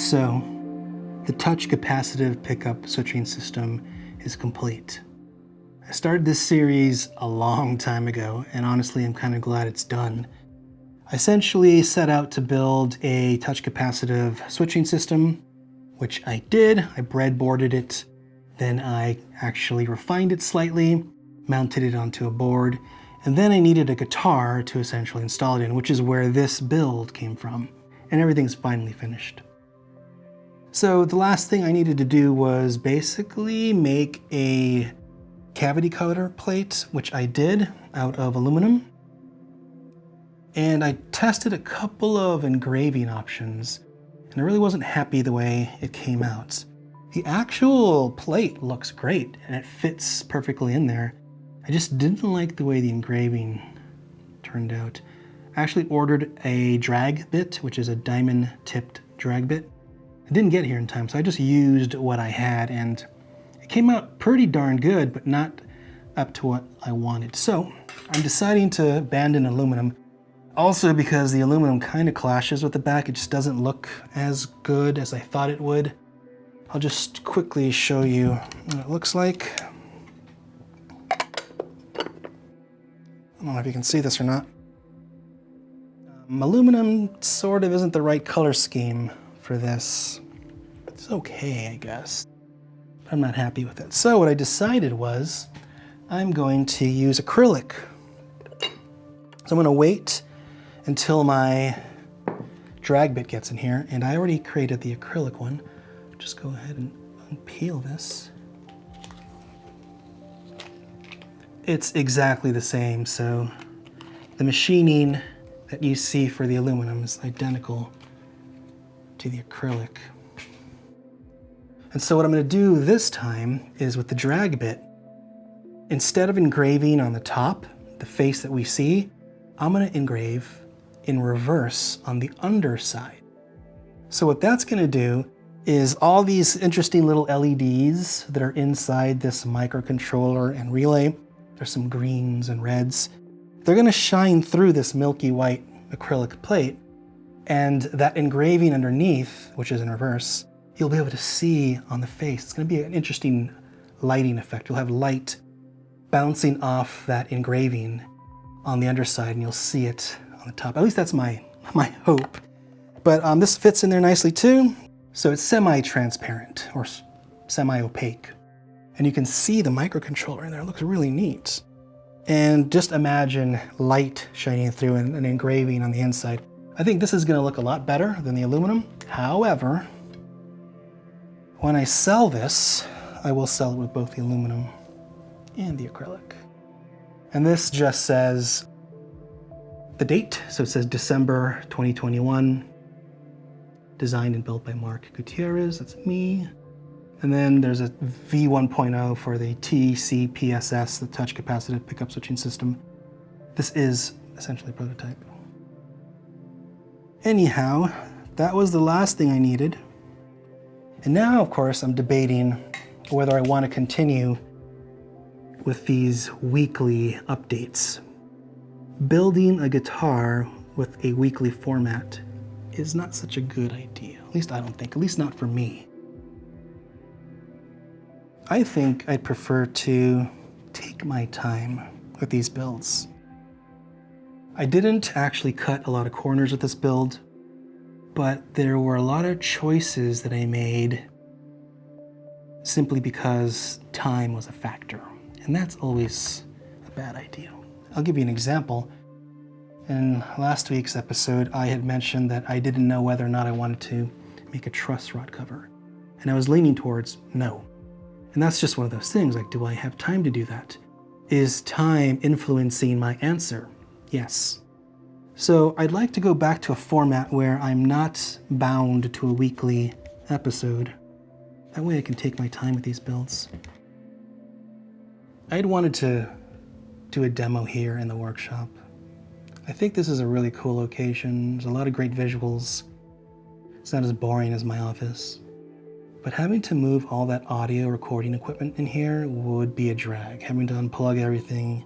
So, the touch capacitive pickup switching system is complete. I started this series a long time ago, and honestly, I'm kind of glad it's done. I essentially set out to build a touch capacitive switching system, which I did. I breadboarded it, then I actually refined it slightly, mounted it onto a board, and then I needed a guitar to essentially install it in, which is where this build came from, and everything's finally finished. So the last thing I needed to do was basically make a cavity coater plate, which I did out of aluminum. And I tested a couple of engraving options, and I really wasn't happy the way it came out. The actual plate looks great, and it fits perfectly in there. I just didn't like the way the engraving turned out. I actually ordered a drag bit, which is a diamond tipped drag bit. I didn't get here in time, so I just used what I had, and it came out pretty darn good, but not up to what I wanted. So I'm deciding to abandon aluminum, also because the aluminum kind of clashes with the back. It just doesn't look as good as I thought it would. I'll just quickly show you what it looks like. I don't know if you can see this or not. Aluminum sort of isn't the right color scheme for this. It's okay, I guess, but I'm not happy with it. So what I decided was I'm going to use acrylic. So I'm going to wait until my drag bit gets in here, and I already created the acrylic one. Just go ahead and unpeel this. It's exactly the same, so the machining that you see for the aluminum is identical to the acrylic. And so what I'm going to do this time is with the drag bit, instead of engraving on the top, the face that we see, I'm going to engrave in reverse on the underside. So what that's going to do is all these interesting little LEDs that are inside this microcontroller and relay, there's some greens and reds, they're going to shine through this milky white acrylic plate, and that engraving underneath, which is in reverse, you'll be able to see on the face. It's going to be an interesting lighting effect. You'll have light bouncing off that engraving on the underside, and you'll see it on the top. At least that's my hope. But this fits in there nicely too. So it's semi-transparent or semi-opaque. And you can see the microcontroller in there. It looks really neat. And just imagine light shining through and an engraving on the inside. I think this is going to look a lot better than the aluminum. However, when I sell this, I will sell it with both the aluminum and the acrylic. And this just says the date. So it says December 2021. Designed and built by Mark Gutierrez, that's me. And then there's a V1.0 for the TCPSS, the touch capacitive pickup switching system. This is essentially a prototype. Anyhow, that was the last thing I needed. And now, of course, I'm debating whether I want to continue with these weekly updates. Building a guitar with a weekly format is not such a good idea. At least I don't think, at least not for me. I think I'd prefer to take my time with these builds. I didn't actually cut a lot of corners with this build, but there were a lot of choices that I made simply because time was a factor. And that's always a bad idea. I'll give you an example. In last week's episode, I had mentioned that I didn't know whether or not I wanted to make a truss rod cover. And I was leaning towards no. And that's just one of those things, like, do I have time to do that? Is time influencing my answer? Yes. So I'd like to go back to a format where I'm not bound to a weekly episode. That way I can take my time with these builds. I'd wanted to do a demo here in the workshop. I think this is a really cool location. There's a lot of great visuals. It's not as boring as my office. But having to move all that audio recording equipment in here would be a drag. Having to unplug everything.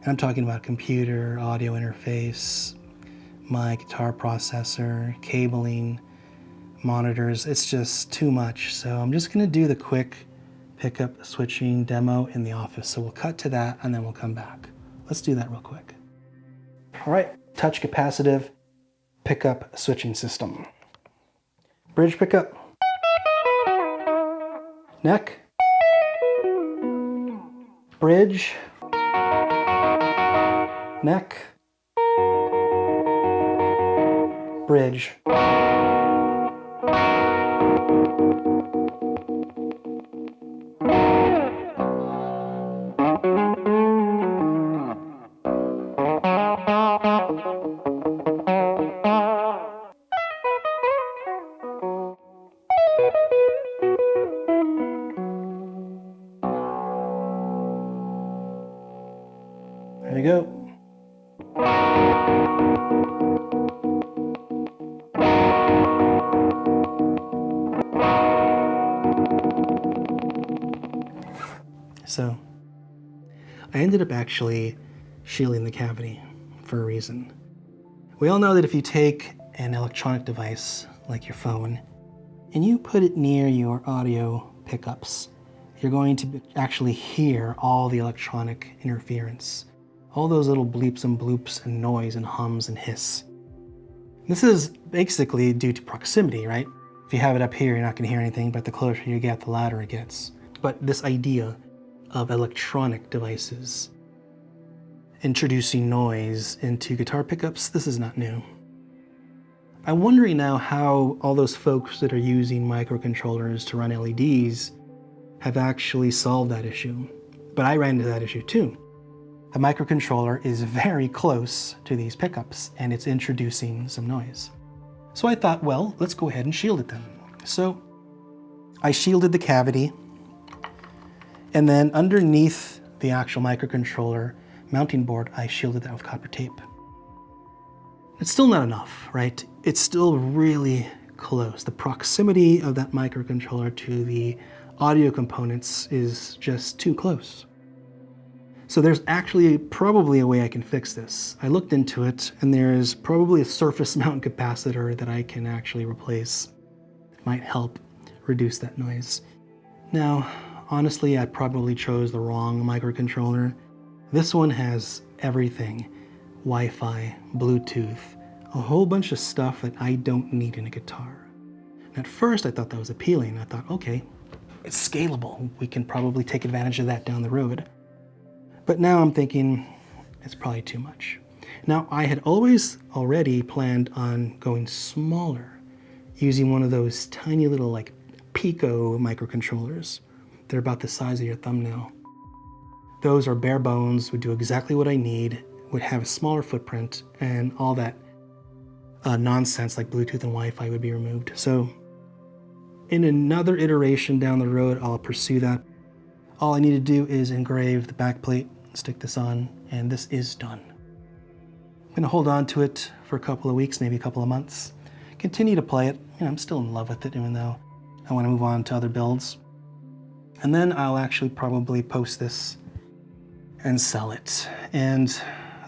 And I'm talking about computer, audio interface, my guitar processor, cabling, monitors, it's just too much. So I'm just gonna do the quick pickup switching demo in the office. So we'll cut to that and then we'll come back. Let's do that real quick. All right, touch capacitive pickup switching system. Bridge pickup, neck, bridge, neck, bridge. There you go. So I ended up actually shielding the cavity for a reason. We all know that if you take an electronic device like your phone and you put it near your audio pickups, you're going to actually hear all the electronic interference, all those little bleeps and bloops and noise and hums and hiss. This is basically due to proximity, right? If you have it up here, you're not going to hear anything, but the closer you get, the louder it gets. But this idea of electronic devices introducing noise into guitar pickups, this is not new. I'm wondering now how all those folks that are using microcontrollers to run LEDs have actually solved that issue. But I ran into that issue too. The microcontroller is very close to these pickups and it's introducing some noise. So I thought, well, let's go ahead and shield it then. So I shielded the cavity, and then underneath the actual microcontroller mounting board, I shielded that with copper tape. It's still not enough, right? It's still really close. The proximity of that microcontroller to the audio components is just too close. So there's actually probably a way I can fix this. I looked into it, and there's probably a surface mount capacitor that I can actually replace. It might help reduce that noise. Now, honestly, I probably chose the wrong microcontroller. This one has everything. Wi-Fi, Bluetooth, a whole bunch of stuff that I don't need in a guitar. And at first I thought that was appealing. I thought, okay, it's scalable. We can probably take advantage of that down the road. But now I'm thinking it's probably too much. Now, I had already planned on going smaller, using one of those tiny little like Pico microcontrollers. They're about the size of your thumbnail. Those are bare bones, would do exactly what I need, would have a smaller footprint, and all that nonsense like Bluetooth and Wi-Fi would be removed. So in another iteration down the road, I'll pursue that. All I need to do is engrave the back plate, stick this on, and this is done. I'm gonna hold on to it for a couple of weeks, maybe a couple of months. Continue to play it. You know, I'm still in love with it, even though I want to move on to other builds. And then I'll actually probably post this and sell it. And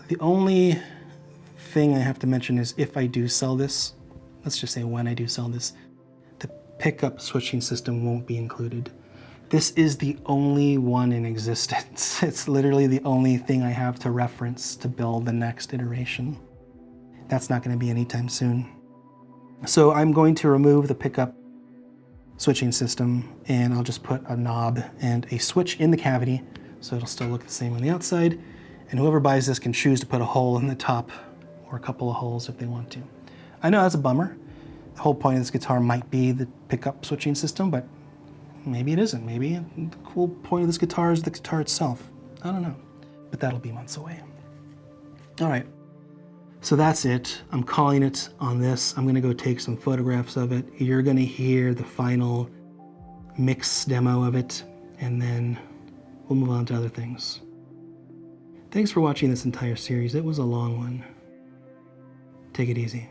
the only thing I have to mention is if I do sell this, let's just say when I do sell this, the pickup switching system won't be included. This is the only one in existence. It's literally the only thing I have to reference to build the next iteration. That's not going to be anytime soon. So I'm going to remove the pickup switching system, and I'll just put a knob and a switch in the cavity, so it'll still look the same on the outside. And whoever buys this can choose to put a hole in the top or a couple of holes if they want to. I know that's a bummer. The whole point of this guitar might be the pickup switching system, but maybe it isn't. Maybe the cool point of this guitar is the guitar itself. I don't know, but that'll be months away. All right, so that's it. I'm calling it on this. I'm gonna go take some photographs of it. You're gonna hear the final mix demo of it, and then we'll move on to other things. Thanks for watching this entire series. It was a long one. Take it easy.